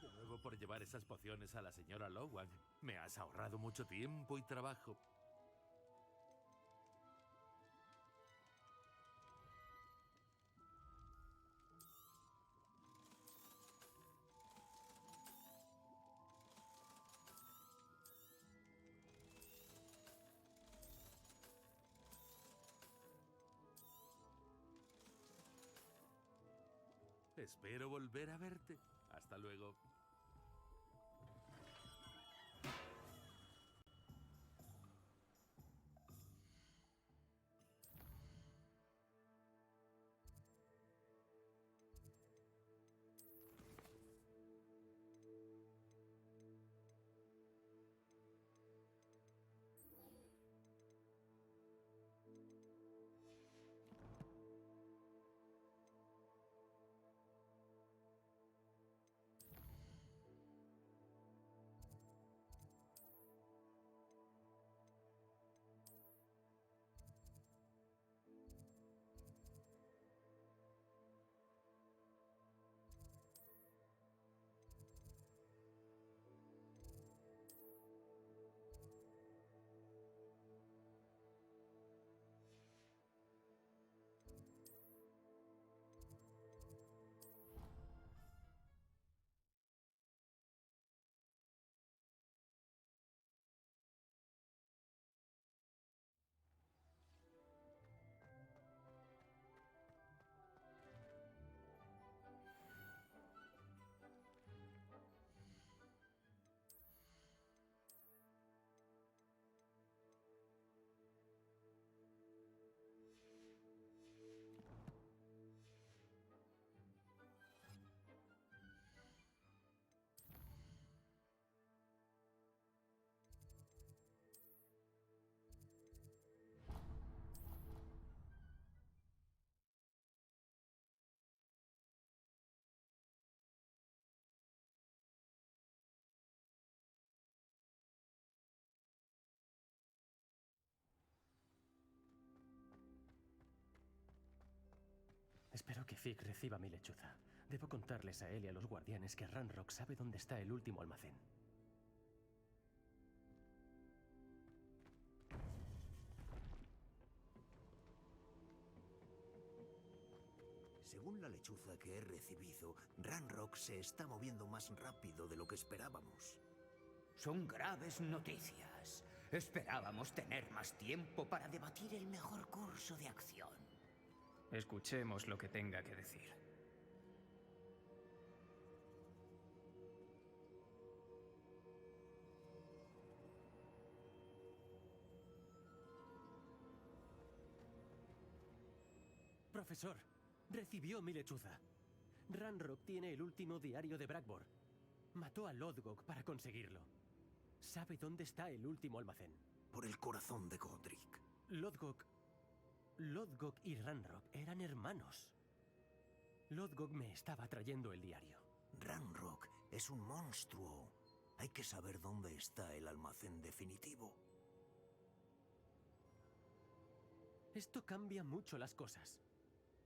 de nuevo por llevar esas pociones a la señora Lowan. Me has ahorrado mucho tiempo y trabajo. Espero volver a verte. Hasta luego. Espero que Fig reciba mi lechuza. Debo contarles a él y a los guardianes que Ranrock sabe dónde está el último almacén. Según la lechuza que he recibido, Ranrock se está moviendo más rápido de lo que esperábamos. Son graves noticias. Esperábamos tener más tiempo para debatir el mejor curso de acción. Escuchemos lo que tenga que decir. Profesor, recibió mi lechuza. Ranrock tiene el último diario de Brackbor. Mató a Lodgok para conseguirlo. Sabe dónde está el último almacén. Por el corazón de Godric. Lodgok y Ranrock eran hermanos. Lodgok me estaba trayendo el diario. Ranrock es un monstruo. Hay que saber dónde está el almacén definitivo. Esto cambia mucho las cosas.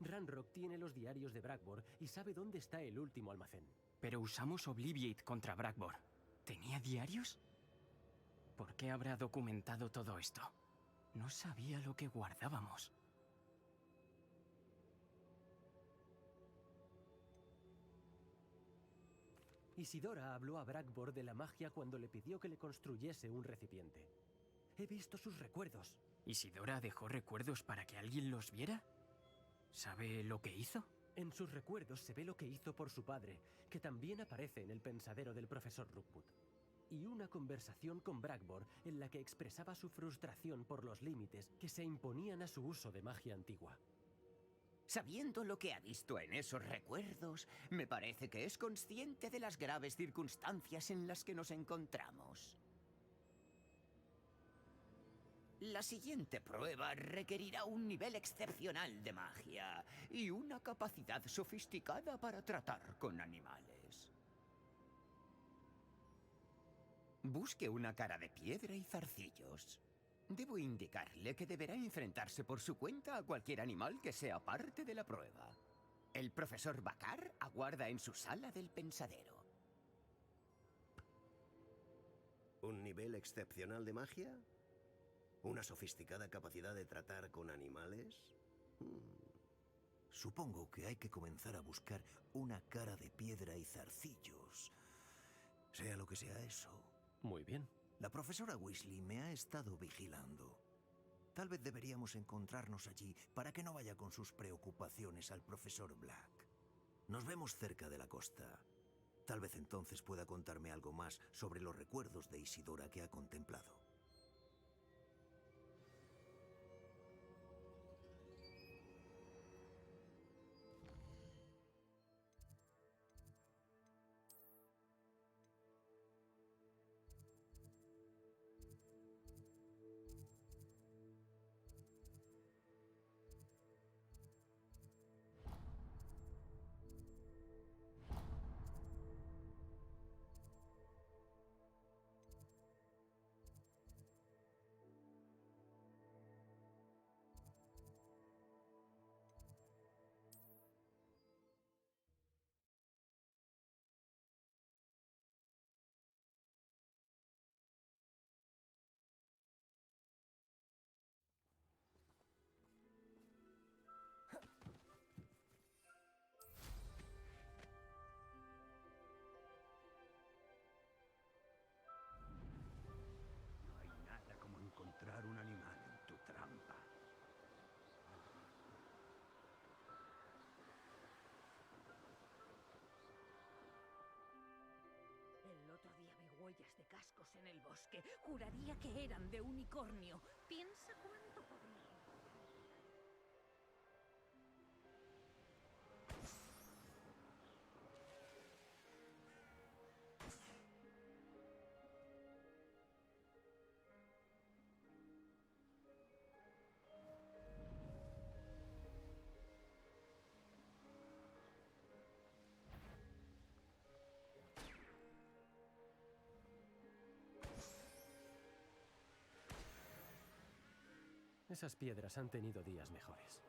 Ranrock tiene los diarios de Brackbor y sabe dónde está el último almacén. Pero usamos Obliviate contra Brackbor. ¿Tenía diarios? ¿Por qué habrá documentado todo esto? No sabía lo que guardábamos. Isidora habló a Brackbor de la magia cuando le pidió que le construyese un recipiente. He visto sus recuerdos. ¿Isidora dejó recuerdos para que alguien los viera? ¿Sabe lo que hizo? En sus recuerdos se ve lo que hizo por su padre, que también aparece en el pensadero del profesor Rookwood. Y una conversación con Brackbor en la que expresaba su frustración por los límites que se imponían a su uso de magia antigua. Sabiendo lo que ha visto en esos recuerdos, me parece que es consciente de las graves circunstancias en las que nos encontramos. La siguiente prueba requerirá un nivel excepcional de magia y una capacidad sofisticada para tratar con animales. Busque una cara de piedra y zarcillos. Debo indicarle que deberá enfrentarse por su cuenta a cualquier animal que sea parte de la prueba. El profesor Bakar aguarda en su sala del pensadero. ¿Un nivel excepcional de magia? ¿Una sofisticada capacidad de tratar con animales? Supongo que hay que comenzar a buscar una cara de piedra y zarcillos. Sea lo que sea eso. Muy bien. La profesora Weasley me ha estado vigilando. Tal vez deberíamos encontrarnos allí para que no vaya con sus preocupaciones al profesor Black. Nos vemos cerca de la costa. Tal vez entonces pueda contarme algo más sobre los recuerdos de Isidora que ha contemplado. No hay nada como encontrar un animal en tu trampa. El otro día vi huellas de cascos en el bosque. Juraría que eran de unicornio. Piensa cuánto podría. Esas piedras han tenido días mejores.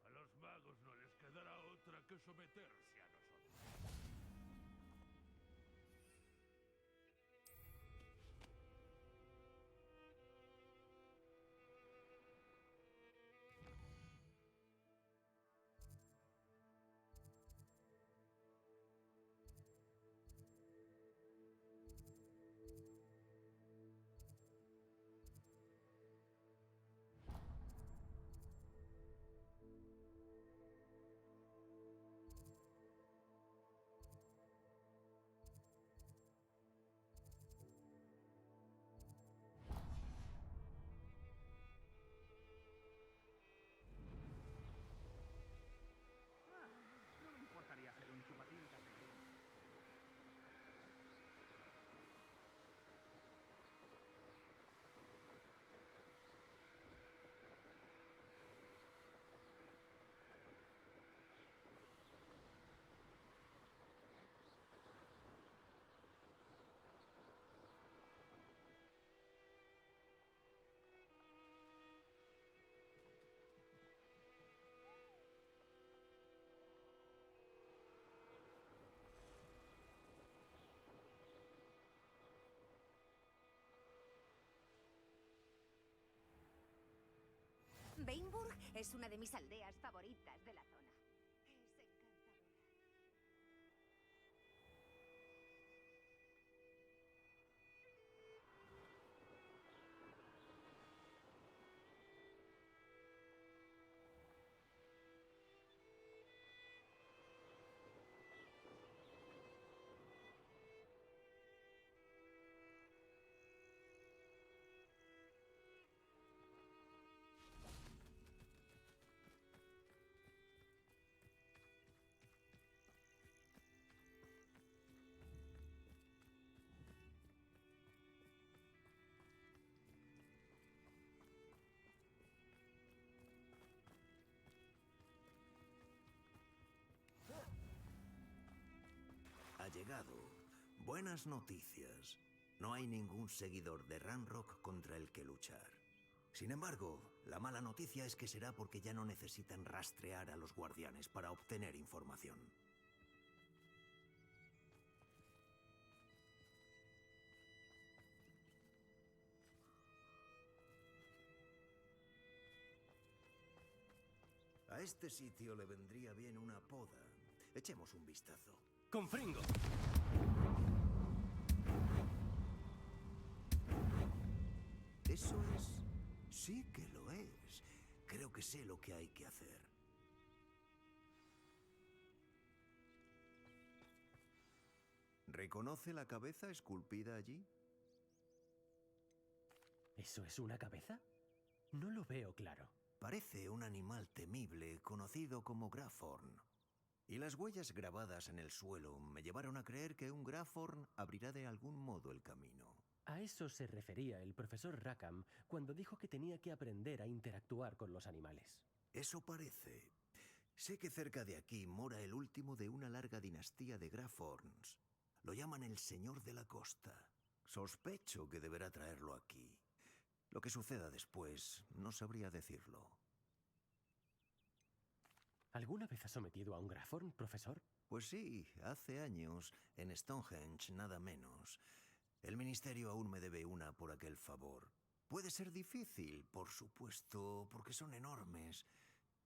A los magos no les quedará otra que someterse a nosotros. No me importaría hacer un chupatín tan pequeño. Bainburg es una de mis aldeas favoritas de la zona. Es encantadora. llegado. Buenas noticias. No hay ningún seguidor de Ranrock contra el que luchar. Sin embargo, la mala noticia es que será porque ya no necesitan rastrear a los guardianes para obtener información. A este sitio le vendría bien una poda. Echemos un vistazo. ¡Con Fringo! ¿Eso es? Sí que lo es. Creo que sé lo que hay que hacer. ¿Reconoce la cabeza esculpida allí? ¿Eso es una cabeza? No lo veo claro. Parece un animal temible conocido como Graforn. Y las huellas grabadas en el suelo me llevaron a creer que un Graforn abrirá de algún modo el camino. A eso se refería el profesor Rackham cuando dijo que tenía que aprender a interactuar con los animales. Eso parece. Sé que cerca de aquí mora el último de una larga dinastía de Graforns. Lo llaman el Señor de la Costa. Sospecho que deberá traerlo aquí. Lo que suceda después, no sabría decirlo. ¿Alguna vez ha sometido a un Graforn, profesor? Pues sí, hace años, en Stonehenge, nada menos. El ministerio aún me debe una por aquel favor. Puede ser difícil, por supuesto, porque son enormes,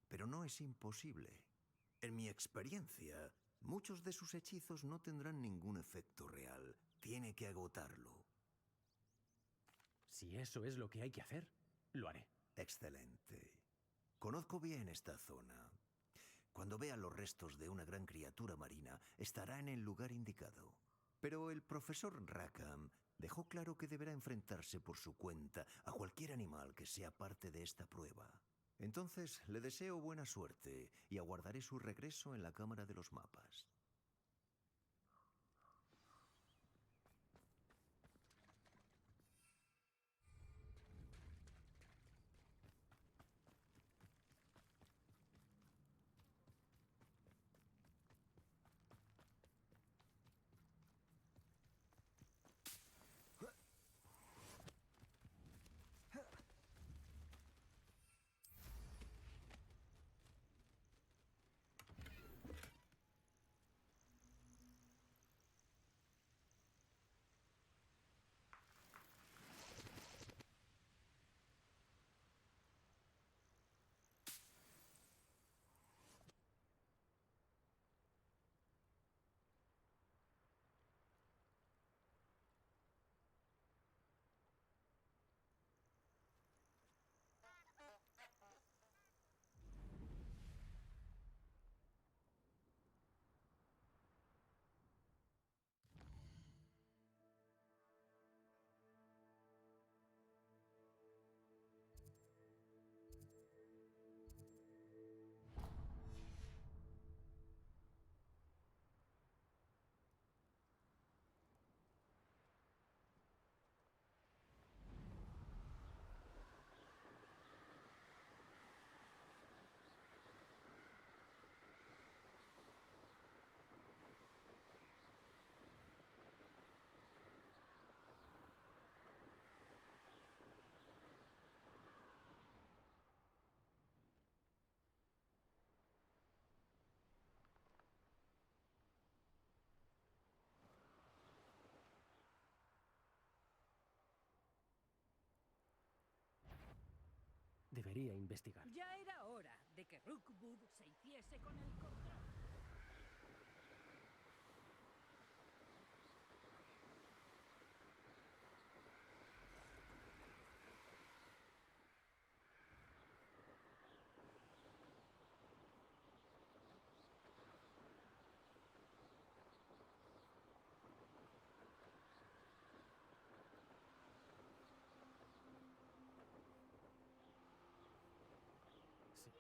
pero no es imposible. En mi experiencia, muchos de sus hechizos no tendrán ningún efecto real. Tiene que agotarlo. Si eso es lo que hay que hacer, lo haré. Excelente. Conozco bien esta zona. Cuando vea los restos de una gran criatura marina, estará en el lugar indicado. Pero el profesor Rackham dejó claro que deberá enfrentarse por su cuenta a cualquier animal que sea parte de esta prueba. Entonces, le deseo buena suerte y aguardaré su regreso en la Cámara de los Mapas. Debería investigar. Ya era hora de que Rookwood se hiciese con el control.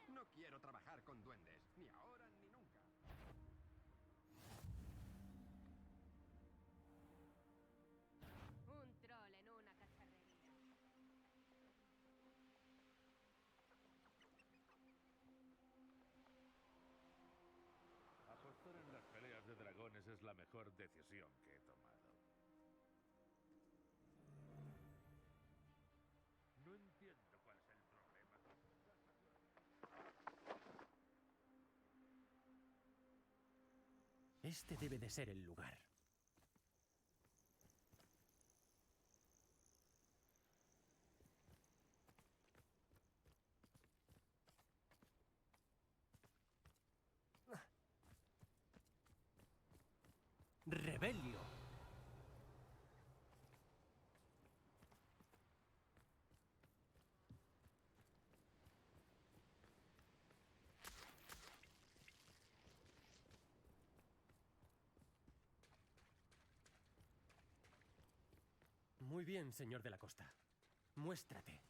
No quiero trabajar con duendes, ni ahora ni nunca. Un troll en una cacharrería. Apostar en las peleas de dragones veces es la mejor decisión que he tomado. No entiendo cuál es el problema. Este debe de ser el lugar. ¡Rebelio! Muy bien, señor de la Costa. Muéstrate.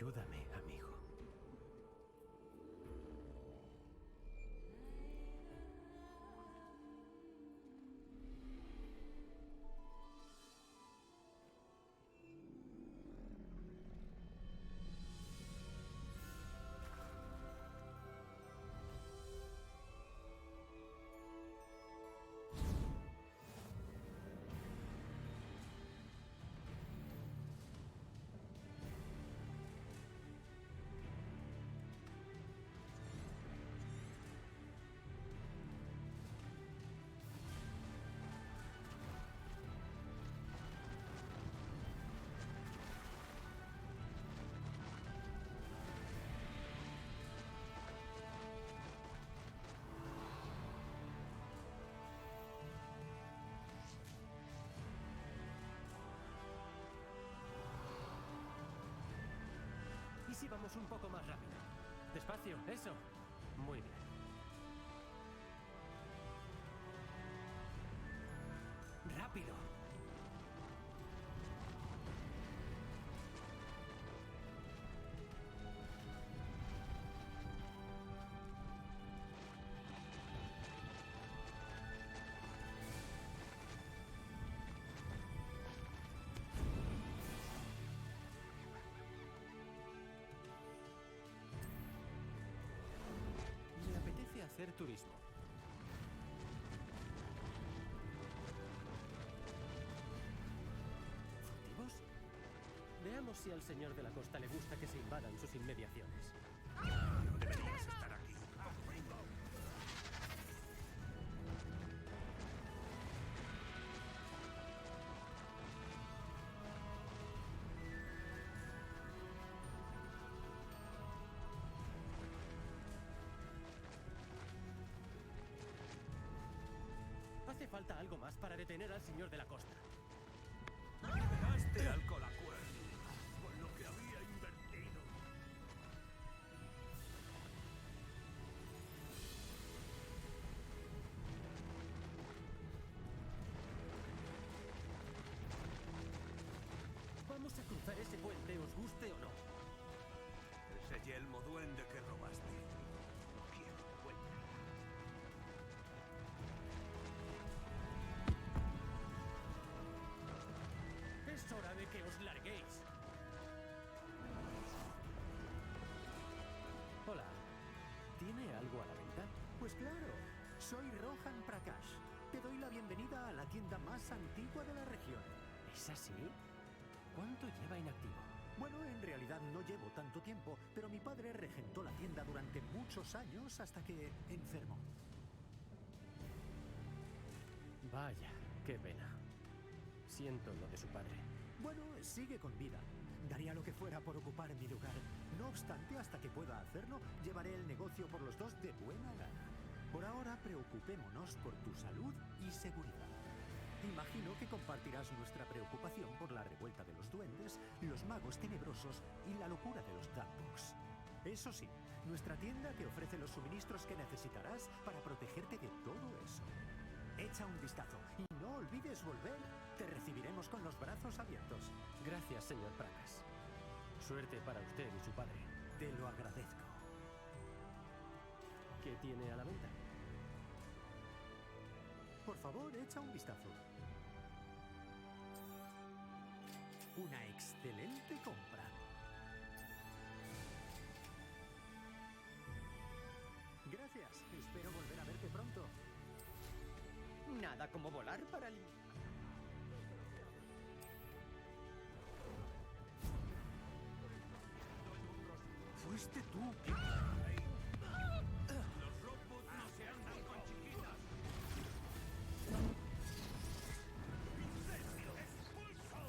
Ayúdame, amigo. ¿Y si vamos un poco más rápido? Despacio, eso. Muy bien. ¡Rápido! Me apetece hacer turismo. ¿Furtivos? Veamos si al señor de la costa le gusta que se invadan sus inmediaciones. No deberías estar aquí. Hace falta algo más para detener al señor de la costa. Pegaste al colacuerno con lo que había invertido. Vamos a cruzar ese puente, os guste o no. Ese yelmo duende que robaste. No quiero que vuelva. Es hora de que os larguéis. Hola. ¿Tiene algo a la venta? Pues claro, soy Rohan Prakash. Te doy la bienvenida a la tienda más antigua de la región. ¿Es así? ¿Cuánto lleva inactivo? Bueno, en realidad no llevo tanto tiempo, pero mi padre regentó la tienda durante muchos años hasta que enfermó. Vaya, qué pena. Siento lo de su padre. Bueno, sigue con vida. Daría lo que fuera por ocupar mi lugar. No obstante, hasta que pueda hacerlo, llevaré el negocio por los dos de buena gana. Por ahora, preocupémonos por tu salud y seguridad. Imagino que compartirás nuestra preocupación por la revuelta de los duendes, los magos tenebrosos y la locura de los Darkbugs. Eso sí, nuestra tienda te ofrece los suministros que necesitarás para protegerte de todo eso. Echa un vistazo y no olvides volver. Te recibiremos con los brazos abiertos. Gracias, señor Prakas. Suerte para usted y su padre. Te lo agradezco. ¿Qué tiene a la venta? Por favor, echa un vistazo. Una excelente compra. Gracias. Espero volver a verte pronto. Nada como volar para el... Fuiste tú. Los robots no se andan con chiquitas. ¡Incendio! ¡Expulso!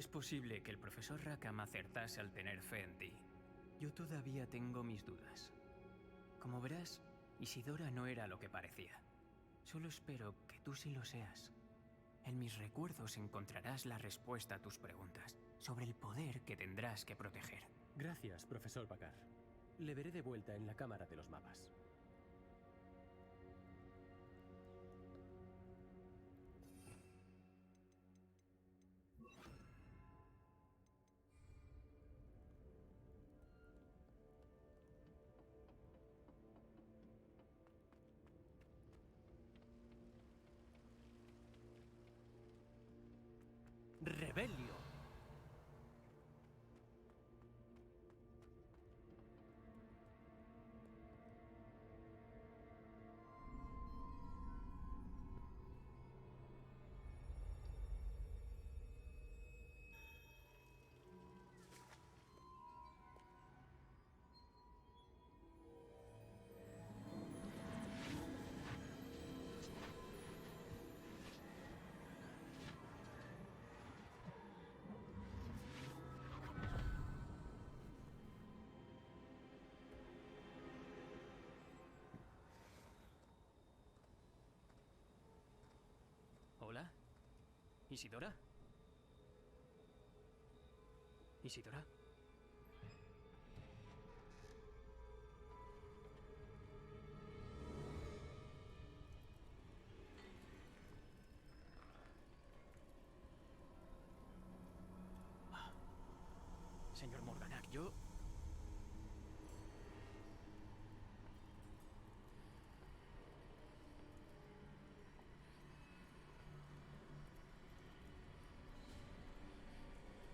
Es posible que el profesor Rackham acertase al tener fe en ti. Yo todavía tengo mis dudas. Como verás, Isidora no era lo que parecía. Solo espero que tú sí lo seas. En mis recuerdos encontrarás la respuesta a tus preguntas sobre el poder que tendrás que proteger. Gracias, profesor Bakar. Le veré de vuelta en la cámara de los mapas. ¡Rebelio! ¿Hola? ¿Isidora? ¿Isidora? Señor Morganac, yo...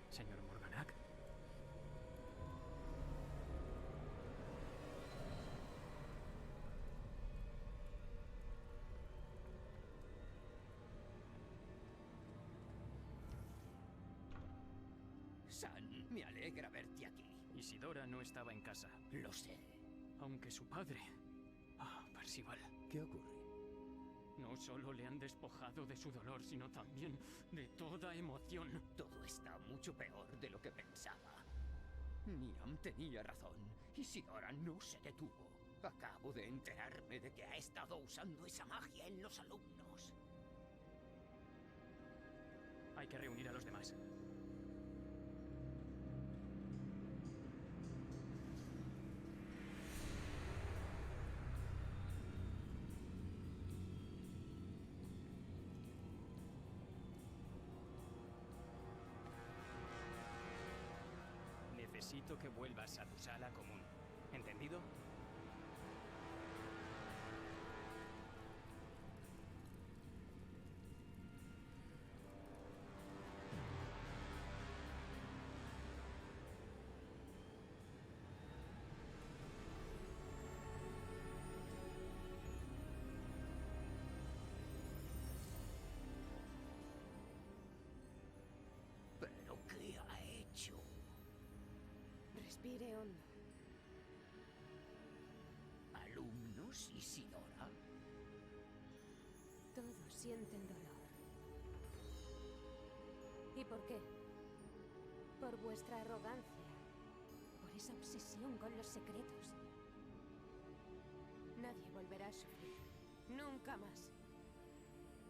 Señor Morganac. San, me alegra verte aquí. Isidora no estaba en casa. Lo sé. Aunque su padre... Percival. ¿Qué ocurre? No solo le han despojado de su dolor, sino también de toda emoción. Todo está mucho peor de lo que pensaba. Niam tenía razón. Isidora no se detuvo. Acabo de enterarme de que ha estado usando esa magia en los alumnos. Hay que reunir a los demás. Necesito que vuelvas a tu sala común. ¿Entendido? ¿Pero qué ha hecho? Respire hondo. ¿Alumnos, Isidora? Todos sienten dolor. ¿Y por qué? Por vuestra arrogancia. Por esa obsesión con los secretos. Nadie volverá a sufrir. Nunca más.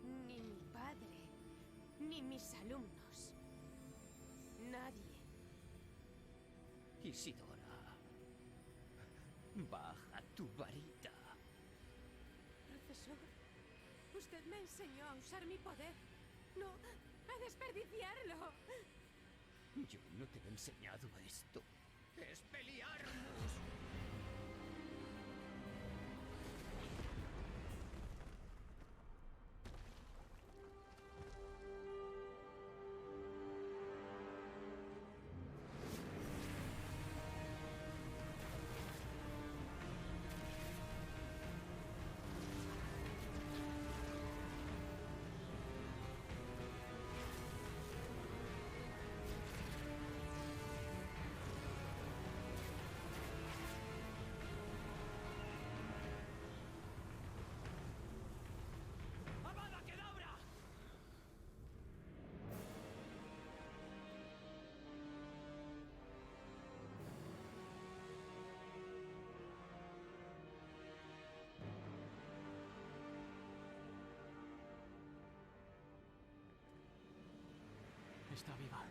Ni mi padre, ni mis alumnos. Nadie. Isidora, baja tu varita. Profesor, usted me enseñó a usar mi poder. No a desperdiciarlo. Yo no te he enseñado esto. ¡Expelliarmus! Está viva.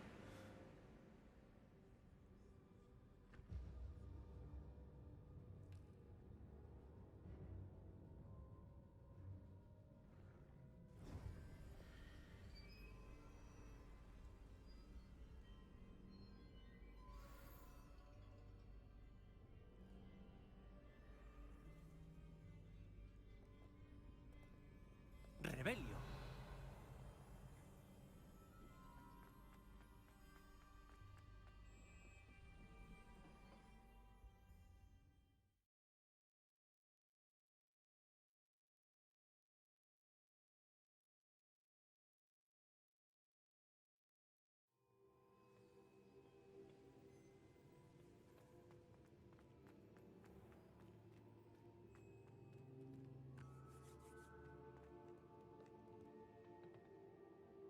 ¡Rebelio!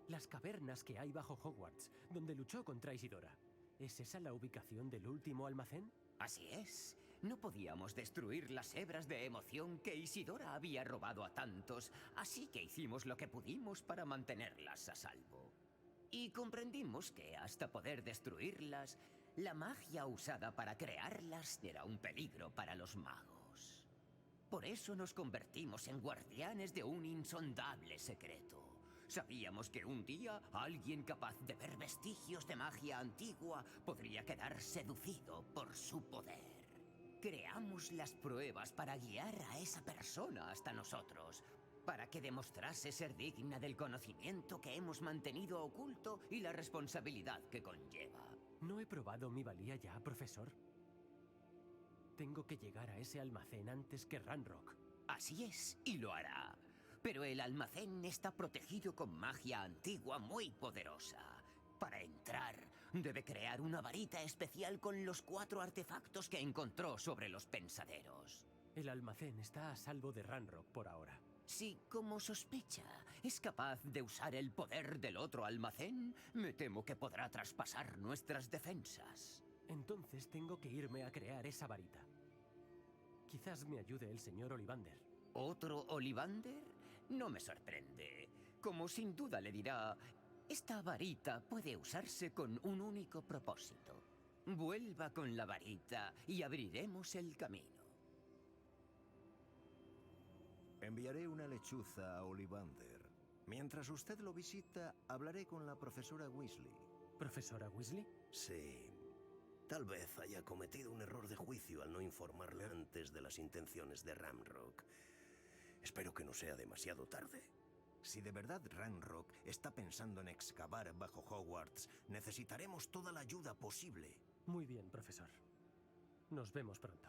Las cavernas que hay bajo Hogwarts, donde luchó contra Isidora. ¿Es esa la ubicación del último almacén? Así es. No podíamos destruir las hebras de emoción que Isidora había robado a tantos, así que hicimos lo que pudimos para mantenerlas a salvo. Y comprendimos que hasta poder destruirlas, la magia usada para crearlas era un peligro para los magos. Por eso nos convertimos en guardianes de un insondable secreto. Sabíamos que un día alguien capaz de ver vestigios de magia antigua podría quedar seducido por su poder. Creamos las pruebas para guiar a esa persona hasta nosotros, para que demostrase ser digna del conocimiento que hemos mantenido oculto y la responsabilidad que conlleva. No he probado mi valía ya, profesor. Tengo que llegar a ese almacén antes que Ranrock. Así es, y lo hará. Pero el almacén está protegido con magia antigua muy poderosa. Para entrar, debe crear una varita especial con los 4 artefactos que encontró sobre los pensaderos. El almacén está a salvo de Ranrock por ahora. Si, como sospecha, es capaz de usar el poder del otro almacén, me temo que podrá traspasar nuestras defensas. Entonces tengo que irme a crear esa varita. Quizás me ayude el señor Ollivander. ¿Otro Ollivander? No me sorprende. Como sin duda le dirá, esta varita puede usarse con un único propósito. Vuelva con la varita y abriremos el camino. Enviaré una lechuza a Ollivander. Mientras usted lo visita, hablaré con la profesora Weasley. ¿Profesora Weasley? Sí. Tal vez haya cometido un error de juicio al no informarle antes de las intenciones de Ranrock. Espero que no sea demasiado tarde. Si de verdad Ranrock está pensando en excavar bajo Hogwarts, necesitaremos toda la ayuda posible. Muy bien, profesor. Nos vemos pronto.